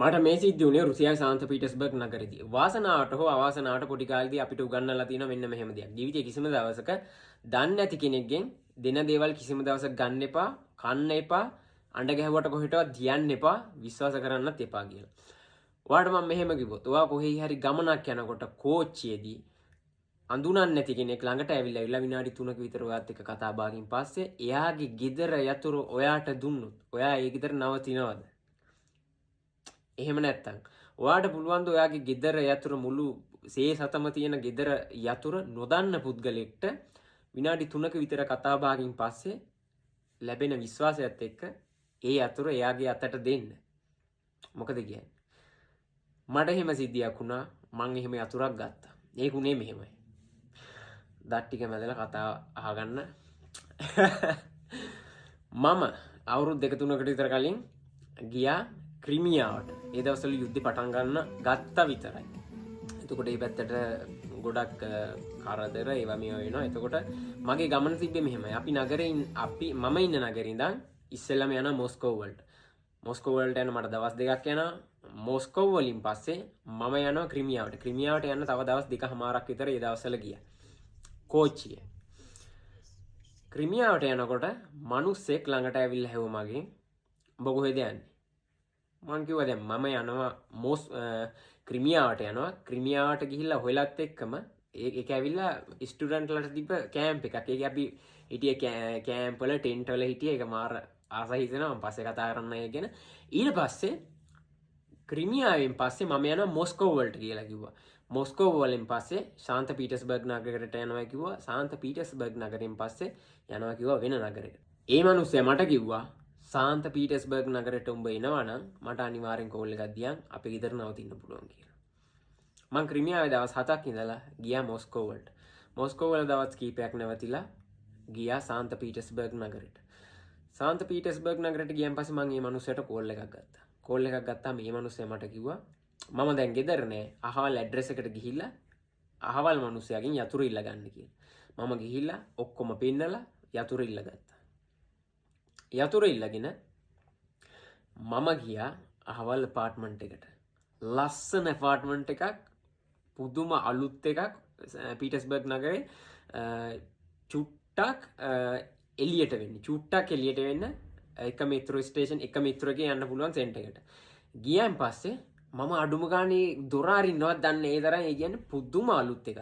මට මේ සිද්ධ වුණේ රුසියාවේ සාන්ත පීටර්ස්බර්ග් නගරයේදී. වාසනාවට හෝ අවාසනාවට පොඩි කාලේදී අපිට උගන්වලා තියෙනවා මෙන්න මෙහෙම දෙයක්. ජීවිතේ කිසිම දවසක දන්නේ නැති කෙනෙක්ගෙන් දෙන දේවල් කිසිම දවසක ගන්න එපා, කන්න එපා, අඬ ගැහුවට කොහෙටවත් යන්න එපා, විශ්වාස කරන්නත් එපා කියලා. ඔයාට මම මෙහෙම කිව්වොත්, ඔයා කොහේ හරි ගමනක් යනකොට කෝච්චියේදී අඳුනන්නේ නැති කෙනෙක් ළඟට ඇවිල්ලා විනාඩි 3ක විතර ඔයාත් එක්ක කතා බහකින් පස්සේ එයාගේ ගෙදර යතුරු ඔයාට දුන්නොත්, ඔයා ඒ ගෙදර නවතිනවද? එහෙම නැත්තම් ඔයාට පුළුවන් ද ඔයාගේ ගෙදර යතුරු මුළු සේ සතම තියෙන ගෙදර යතුරු නොදන්න පුද්ගලෙක්ට විනාඩි 3ක විතර කතා බහකින් පස්සේ ලැබෙන විශ්වාසයත් එක්ක ඒ යතුරු එයාගේ අතට දෙන්න. මොකද කියන්නේ? මට එහෙම සිද්ධියක් වුණා. මං එහෙම යතුරක් ගත්තා. ඒක උනේ මෙහෙමයි. දත් ටික මැදලා කතා අහගන්න. මම අවුරුදු 2-3කට විතර කලින් ගියා ක්‍රීමියාවට. ඒ දවස්වල යුද්ධය පටන් ගන්න ගත්තා විතරයි. එතකොට මේ පැත්තට ගොඩක් කරදර ඒවා මේ වෙනවා. එතකොට මගේ ගමන තිබ්බේ මෙහෙමයි. මම ඉන්න නගරේ ඉඳන් ඉස්සෙල්ලාම යන මොස්කෝව වලට. මොස්කෝව වලට යන මට දවස් 2ක් යනවා. මොස්කෝව වලින් පස්සේ මම යනවා ක්‍රීමියාවට. ක්‍රීමියාවට යන්න තව දවස් 2කමාරක් විතර ඒ දවස්වල ගියා. කෝච්චිය. ක්‍රීමියාවට යනකොට මිනිස්සෙක් ළඟට ඇවිල්ලා හැව මගෙන් ඔබ කොහෙද යන්නේ? මං කිව්වා දැන් මම යනවා ක්‍රීමියාවට යනවා. ක්‍රීමියාවට ගිහිල්ලා හොයලත් එක්කම ඒක ඇවිල්ලා ස්ටුඩන්ට්ලට තිබ්බ කැම්ප් එකක්. ඒක අපි හිටියේ කැම්ප් වල ටෙන්ට් වල හිටියේ. ඒක මාර ආසයි හිතෙනවා. මම පස්සේ කතා කරන්න ඒ ගැන. ඊට පස්සේ ක්‍රීමියාවෙන් පස්සේ මම යනවා මොස්කෝව වලට කියලා කිව්වා. මොස්කෝව වලින් පස්සේ සාන්ත පීටර්ස්බර්ග් නගරයට යනවා කිව්වා. සාන්ත පීටර්ස්බර්ග් නගරයෙන් පස්සේ යනවා කිව්වා වෙන නගරයකට. ඒ මිනිස්සයා මට කිව්වා සාන්ත පීටර්ස්බර්ග් නගරයට උඹ එනවා නම් මට අනිවාර්යෙන් කෝල් එකක් දියන් අපේ ගෙදර නවතින්න පුළුවන් කියලා. මං ක්‍රීමියාවේ දවස් 7ක් ඉඳලා ගියා මොස්කෝව වලට. මොස්කෝව වල දවස් කීපයක් නැවතිලා ගියා සාන්ත පීටර්ස්බර්ග් නගරයට. සාන්ත පීටර්ස්බර්ග් නගරයට ගියන් පස්සේ මං මේ මිනිස්සයාට කෝල් එකක් ගත්තා. කෝල් එකක් ගත්තාම මේ මිනිස්සයා මට කිව්වා මම දැන් ගෙදර නෑ. අහවල් ඇඩ්‍රස් එකට ගිහිල්ලා අහවල් මිනිස්සයාගෙන් යතුරු ඉල්ල ගන්න කියලා. මම ගිහිල්ලා ඔක්කොම පෙන්නලා යතුරු ඉල්ල ගත්තා. යතුරු ඉල්ලගෙන මම ගියා අහවල් අපාර්ට්මන්ට් එකට. ලස්සන අපාර්ට්මන්ට් එකක්, පුදුම අලුත් එකක්. පීටර්ස්බර්ග් නගරේ චුට්ටක් එළියට වෙන්න එක මෙත්‍රෝ ස්ටේෂන් එක මෙත්‍රෝ එකේ යන්න පුළුවන් සෙන්ටර් එකට. ගියන් පස්සේ මම අඩුම ගානේ දොර අරින්නවත් දන්නේ ඒ තරම්. ඒ කියන්නේ පුදුම අලුත් එකක්.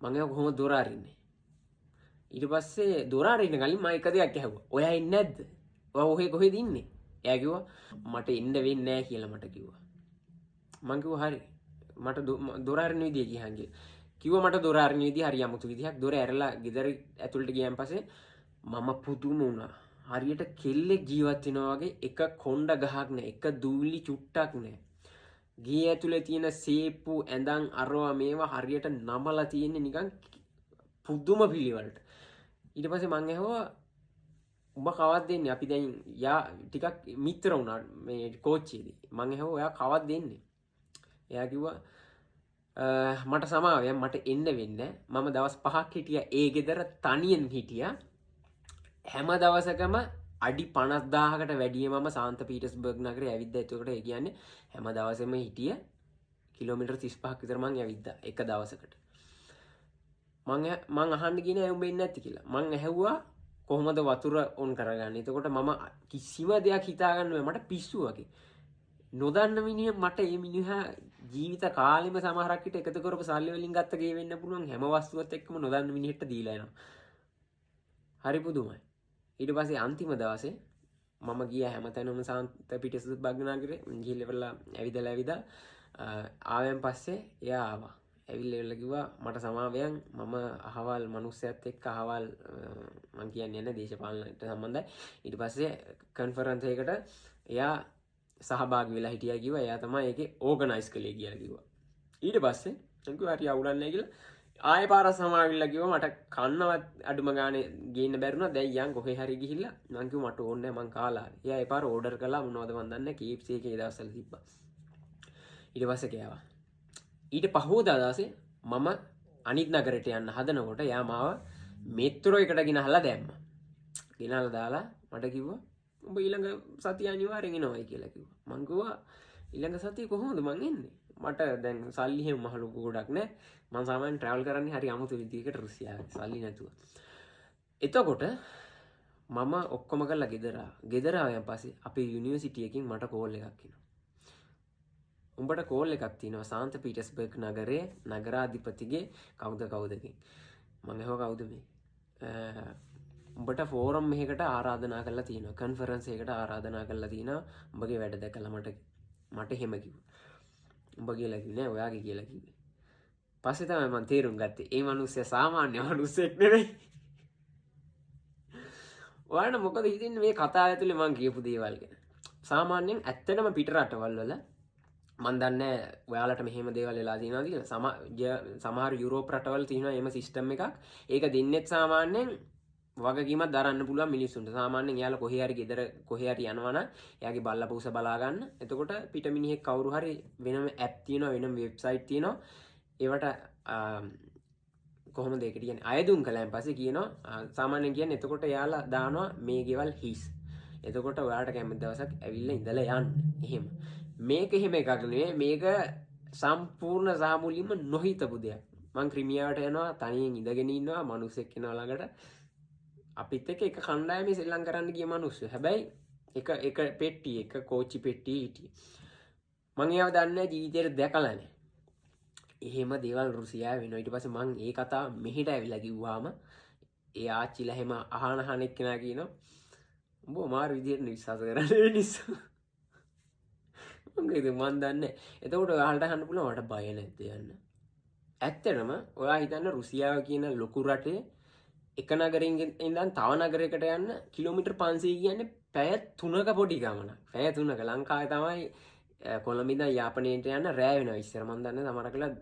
මම ඒක කොහොමද දොර අරින්නේ? ඊට පස්සේ දොර අරින්න කලින් මම එක දෙයක් ඇහුවා. ඔයා ඉන්නේ නැද්ද? ඔයා ඔහෙ කොහෙද ඉන්නේ? එයා කිව්වා මට ඉන්න වෙන්නේ නැහැ කියලා මට කිව්වා. මං කිව්වා හරි. මට දොර අරින්න විදිය කියහන් කිව්වා මට දොර අරින්න විදිය හරි අමුතු විදියක්. දොර ඇරලා ගෙදර ඇතුළට ගියන් පස්සේ මම පුදුම වුණා. හරියට කෙල්ලෙක් ජීවත් වෙනවා වගේ එක කොණ්ඩ ගහක් නැහැ. එක දූලි චුට්ටක් නැහැ. ගේ ඇතුලේ තියෙන සේප්පු ඇඳන් අරවා මේවා හරියට නමලා තියෙන්නේ නිකන් පුදුම පිළිවෙලට. ඊට පස්සේ මං ඇහුවා උඹ කවද්ද දෙන්නේ? අපි දැන් ටිකක් මිත්‍ර වුණා මේ කෝච්චියේදී. මං ඇහුවා ඔයා කවද්ද දෙන්නේ? එයා කිව්වා මට සමාවෙන් මට එන්න වෙන්නේ. මම දවස් 5ක් හිටියා ඒ ගෙදර තනියෙන් හිටියා. හැම දවසකම අඩි 50000කට වැඩිය මම සාන්ත පීටර්ස්බර්ග් නගරේ ඇවිද්දා. එතකොට ඒ කියන්නේ හැම දවසෙම හිටිය කිලෝමීටර් 35ක් විතර මං ඇවිද්දා එක දවසකට. මං අහන්න ගියේ නෑ උඹ එන්නේ නැති කියලා. මං ඇහුවා කොහොමද වතුර ඔන් කරගන්නේ? එතකොට මම කිසිම දෙයක් හිතාගන්න බෑ. මට පිස්සු වගේ. නොදන්න මිනිහ මට මේ මිනිහා ජීවිත කාලෙම සමහරක් විට එකතු කරපු සල්ලි වලින් ගත්ත ගේ වෙන්න පුළුවන් හැම වස්තුවත් එක්කම නොදන්න මිනිහෙට දීලා එනවා. හරි පුදුමයි. ඊට පස්සේ අන්තිම දවසේ මම ගියා හැමතැනම සාන්ත පීටර්ස්බර්ග් නගරේ. ගිහිල්ලා ඇවිදලා ආවෙන් පස්සේ එයා ආවා. ඇවිල්ලා කිව්වා මට සමාවෙන් මම අහවල් මිනිස්සයත් එක්ක අහවල් මං කියන්නේ නැහැ දේශපාලනයට සම්බන්ධයි. ඊට පස්සේ කන්ෆරන්ස් එකකට එයා සහභාගී වෙලා හිටියා කිව්වා. එයා තමයි ඒකේ ඕගනයිස් කළේ කියලා කිව්වා. ඊට පස්සේ මං කිව්වා හරි අවුලක් නැහැ කියලා. ආයෙ පාරක් සමාවිල්ලා කිව්වා මට කන්නවත් අඩුම ගානේ ගේන්න බැරුණා. දැන් යන් කොහේ හරි ගිහිල්ලා මං කිව්වා මට ඕනේ නැහැ මං කාලා. එයා ඒ පාර ඕඩර් කළා මොනවද මන් දන්නේ නැහැ. KFC එකේ ඒ දවස්වල තිබ්බා. ඊට පස්සේ කෑවා. ඊට පහෝදා දවසේ මම අනිත් නගරයට යන්න හදනකොට එයා මාව මෙත්‍රෝ එකට ගෙනහලා දැම්මා. ගෙනහලා දාලා මට කිව්වා උඹ ඊළඟ සතිය අනිවාර්යෙන් එනවයි කියලා කිව්වා. මං කිව්වා ඊළඟ සතිය කොහොමද මං එන්නේ? මට දැන් සල්ලි හැම මහ ලොකු ගොඩක් නැහැ. මම සාමාන්‍යයෙන් ට්‍රැවල් කරන්නේ හරි අමුතු විදිහකට රුසියාවේ සල්ලි නැතුව. එතකොට මම ඔක්කොම කරලා ගෙදර ආවයන් පස්සේ අපේ යුනිවර්සිටි එකකින් මට කෝල් එකක් එනවා. උඹට කෝල් එකක් තියෙනවා සාන්ත පීටර්ස්බර්ග් නගරයේ නගරාධිපතිගේ කවුදකින්. මම ඇහුවා කවුද මේ? උඹට ෆෝරම් එකකට ආරාධනා කරලා තියෙනවා. කන්ෆරන්ස් එකකට ආරාධනා කරලා තියෙනවා. උඹගේ වැඩ දැකලා මට එහෙම කිව්වා. උඹ කියලා කිව්වේ නෑ ඔයාගේ කියලා කිව්වේ. පස්සේ තමයි මම තේරුම් ගත්තේ මේ මිනිස්සයා සාමාන්‍ය මිනිස්සෙක් නෙවෙයි. ඔයාලට මොකද හිතෙන්නේ මේ කතාව ඇතුලේ මම කියපු දේවල් ගැන? සාමාන්‍යයෙන් ඇත්තටම පිට රටවල් වල මම දන්නේ ඔයාලට මෙහෙම දේවල් වෙලා තියෙනවද කියලා. සමහර යුරෝප රටවල් තියෙනවා එහෙම සිස්ටම් එකක්. ඒක දෙන්නෙත් සාමාන්‍යයෙන් වගකීමක් දරන්න පුළුවන් මිනිස්සුන්ට. සාමාන්‍යයෙන් එයාලා කොහේ හරි ගෙදර කොහේ හරි යනවා නම් එයාගේ බල්ලා පූස බලා ගන්න. එතකොට පිට මිනිහෙක් කවුරු හරි වෙනම ඇප් තියෙනවා වෙනම වෙබ්සයිට් තියෙනවා. ඒවට කොහොමද ඒකට කියන්නේ අයදුම් කළාන් පස්සේ කියනවා සාමාන්‍යයෙන් කියන්නේ එතකොට එයාලා දානවා මේ ගෙවල් හිස්. එතකොට ඔයාලට කැමති දවසක් ඇවිල්ලා ඉඳලා යන්න. එහෙම. මේක එහෙම එකක් නෙවෙයි. මේක සම්පූර්ණ සාමුලින්ම නොහිතපු දෙයක්. මං ක්‍රීමියාවට යනවා තනියෙන් ඉඳගෙන ඉන්නවා මිනිස්සෙක් කෙනා ළඟට. අපිත් එක්ක එක කණ්ඩායමේ සෙල්ලම් කරන්න ගිය මිනිස්සු. හැබැයි එක පෙට්ටි එක කෝච්චි පෙට්ටි හිටියේ. මං ඒව දන්නේ ජීවිතේට දැකලා නැහැ. එහෙම දේවල් රුසියාවේ වෙනවා. ඊට පස්සේ මං ඒ කතාව මෙහෙට ඇවිල්ලා කිව්වාම ඒ ආච්චිලා එහෙම අහන එක්කෙනා කියනවා උඹ මාර විදියට විශ්වාස කරන්නේ මිනිස්සු. මන් දන්නේ. එතකොට ඔයාලට අහන්න පුළුවන් මට බය නැද්ද යන්න. ඇත්තටම ඔයා හිතන්න රුසියාව කියන ලොකු රටේ එක නගරකින් ඉඳන් තව නගරයකට යන්න කිලෝමීටර් 500 කියන්නේ පැය 3ක පොඩි ගමනක්. පැය 3ක ලංකාවේ තමයි කොළඹ ඉඳන් යාපනයට යන්න රෑ වෙනවා ඉස්සර. මන් දන්නේ සමහර කළා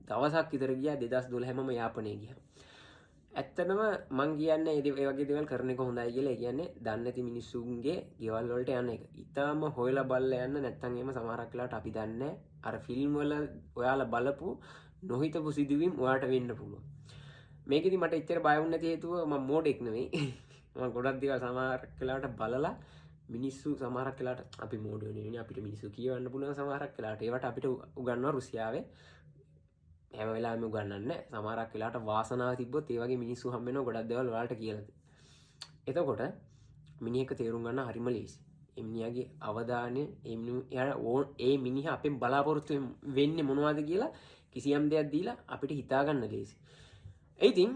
දවසක් විතර ගියා 2012 මම යාපනයේ ගියා. ඇත්තටම මං කියන්නේ ඒ වගේ දේවල් කරන එක හොඳයි කියලා. ඒ කියන්නේ දන්නේ නැති මිනිස්සුන්ගේ ගෙවල් වලට යන එක. ඊටාම හොයලා බලලා යන්න නැත්නම් එහෙම සමහරක් වෙලාවට අපි දන්නේ අර ෆිල්ම් වල ඔයාලා බලපු නොහිතපු සිදුවීම් ඔයාට වෙන්න පුළුවන්. මේකෙදි මට එච්චර බය වුණ නැති හේතුව මම මෝඩෙක් නෙවෙයි. මම ගොඩක් දේවල් සමහරක් වෙලාවට බලලා මිනිස්සු සමහරක් වෙලාවට අපි මෝඩයෝ නෙවෙයි අපිට මිනිස්සු කියවන්න පුළුවන් සමහරක් වෙලාවට ඒවට අපිට උගන්වනවා රුසියාවේ. හැම වෙලාවෙම උගන්වන්නේ සමහරක් වෙලාවට වාසනාව තිබ්බොත් ඒ වගේ මිනිස්සු හම්බ වෙනවා ගොඩක් දේවල් ඔයාලට කියලා දෙන්න. එතකොට මිනිහෙක් තේරුම් ගන්න හරිම ලේසි. ඒ මිනිහාගේ අවධානය ඒ මිනිහා අපෙන් බලාපොරොත්තු වෙන්නේ මොනවද කියලා කිසියම් දෙයක් දීලා අපිට හිතා ගන්න ලේසි. ඒ ඉතින්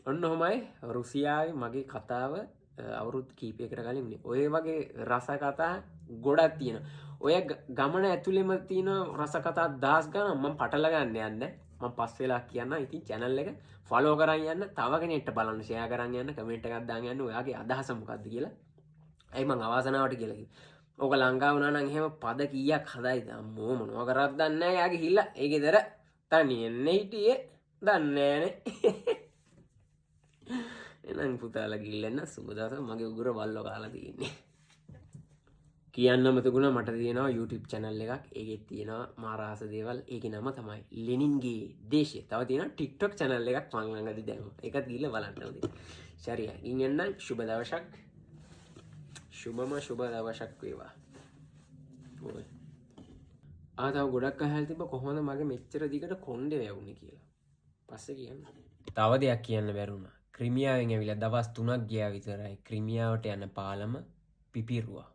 ඔන්න ඔහමයි රුසියාවේ මගේ කතාව අවුරුදු කීපයකට කලින් වුණේ. ඔය වගේ රස කතා ගොඩක් තියෙනවා. ඔය ගමන ඇතුළෙම තියෙන රස කතා 10 ගණන් මම පටල ගන්න යන්නේ. මම පස් වෙලා කියන්න. ඉතින් channel එක follow කරන් යන්න, තව කෙනෙක්ට බලන්න share කරන් යන්න, comment එකක් දාන්න යන්න ඔයාගේ අදහස මොකක්ද කියලා. ඇයි මං අවාසනාවට කියලා කිව්වේ. ඕක ලංකාව වුණා නම් එහෙම පද කීයක් හදයිද? අම්මෝ මොනවා කරත් දන්නේ නැහැ. යාගේ හිල්ලා ඒ ගෙදර තනියෙන් හිටියේ දන්නේ නැහනේ. එහෙනම් පුතාලා ගිල්ලන්න සුබ දවසක්. මගේ උගුර බල්ලෝ කාලා තියෙන්නේ. කියන්නම තිබුණා මට තියෙනවා YouTube channel එකක්. ඒකේ තියෙනවා මාරාස දේවල්. ඒකේ නම තමයි ලෙනින්ගේ දේශය. තව තියෙනවා TikTok channel එකක් මම ළඟදී දැම්මා. ඒක දීලා බලන්න ඕනේ. ශරියා. ඉන්නම් සුබ දවසක්. සුබ දවසක් වේවා. ඔය. ආතව ගොඩක් අහලා තිබ්බ කොහොමද මගේ මෙච්චර දිගට කොණ්ඩේ වැවුනේ කියලා. පස්සේ කියන්න. තව දෙයක් කියන්න බැරුණා. ක්‍රීමියාවෙන් ඇවිල්ලා දවස් 3ක් ගියා විතරයි ක්‍රීමියාවට යන පාලම පිපිරුවා.